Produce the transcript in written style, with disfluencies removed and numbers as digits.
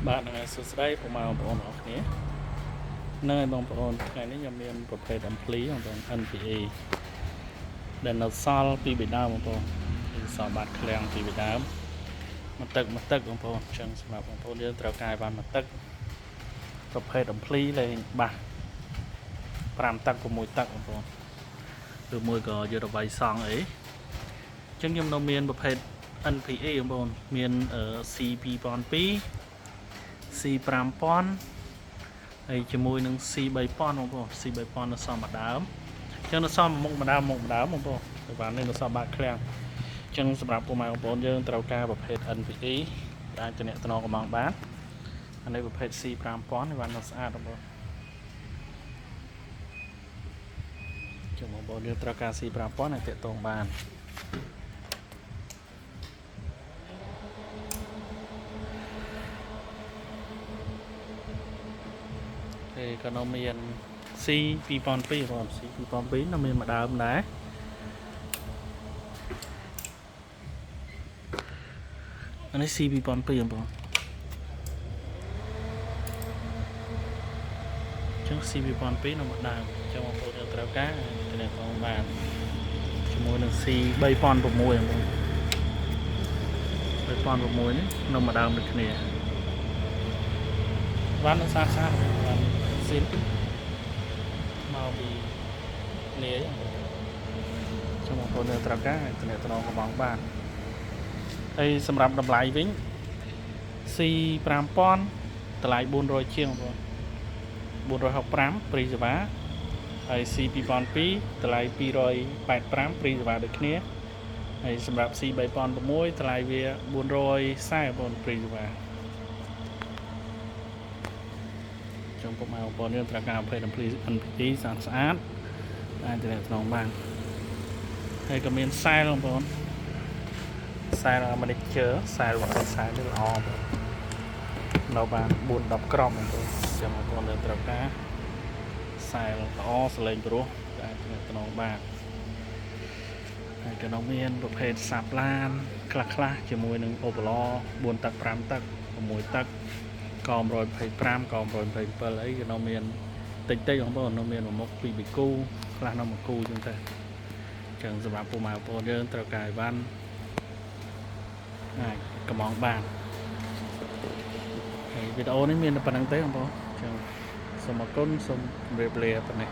បាទហ្នឹងហើយសួស្តីពុកម៉ែបងប្អូនអរគ្នាហ្នឹងហើយបងប្អូនថ្ងៃនេះខ្ញុំមានប្រភេទ ampli បងប្អូន NPA ដែលនៅសល់ពីបេដើមបងប្អូនគឺសល់បាត់ឃ្លាំងពីបេដើមមកទឹកបងប្អូនអញ្ចឹងសម្រាប់បងប្អូនយើងត្រូវការបានមកទឹកប្រភេទ ampli លេងបាស5ទឹក6ទឹកបងប្អូនឬមួយក៏យកទៅវាយសង់អីអញ្ចឹងខ្ញុំនៅមានប្រភេទ NPA បងប្អូនមាន C 2002 C 5000ហើយជាមួយនឹង C 3000បងប្អូន C 3000នៅសមដើមអញ្ចឹងនៅសមមុខម្ដើមបងប្អូនតែបាននេះនៅសមបាត់ឃ្លាំងអញ្ចឹងសម្រាប់ពុកម៉ែបងប្អូនយើងត្រូវការប្រភេទ NPA អាចតំណតំណងកំងបានអានេះប្រភេទ C 5000នេះបាននៅស្អាតបងប្អូនអញ្ចឹងបងប្អូនយើងត្រូវការ C 5000ឲ្យតាក់ទងបានហើយក៏នៅមាន C 2002បងប្អូន C 2002នៅមានមួយដើមដែរអានេះ C 2002បងប្អូនអញ្ចឹង C 2002នៅមួយដើមអញ្ចឹងបងប្អូនយើងត្រូវការតំណងបានជាមួយនឹង C 3006បងប្អូន3006នេះនៅមួយដើមដូចគ្នាបាននៅសាខាបានស៊ីនមកពីនេះចាំបងប្អូនត្រូវការតំណតំណងកំងបានហើយសម្រាប់តម្លៃវិញ C 5000តម្លៃ400ជាងបងប្អូន465ព្រីសេវាហើយ C 2002តម្លៃ285ព្រីសេវាដូចគ្នាហើយសម្រាប់ C 3006តម្លៃវា440បងព្រីសេវាចឹងពុកម៉ែបងប្អូនយើងត្រូវការប្រភេទ NPT ស្អាតអាចទៅក្នុងបានហើយក៏មានសែលបងប្អូនសែល manager សែលរបស់សែលនេះល្អបងនៅបាន4-10ក្រុមបងប្អូនចឹងបងប្អូនយើងត្រូវការសែលល្អសលេងព្រោះអាចទៅក្នុងបានហើយក៏នៅមានប្រភេទសាប់ឡានខ្លះជាមួយនឹងអូបឡ4ទឹក5ទឹក6ទឹកក125ក127អីក៏នៅមានតិចបងប្អូននៅមានមួយមុខពីប៊ីគូខ្លះនៅមួយគូចឹងទៅចឹងសម្រាប់ពុកម៉ែបងប្អូនយើងត្រូវការឲ្យបានអាចកំងបានហើយវីដេអូនេះមានតែប៉ុណ្្នឹងទេបងប្អូនចឹងសូមអរគុណសូមជម្រាបលាប៉ុណ្ណេះ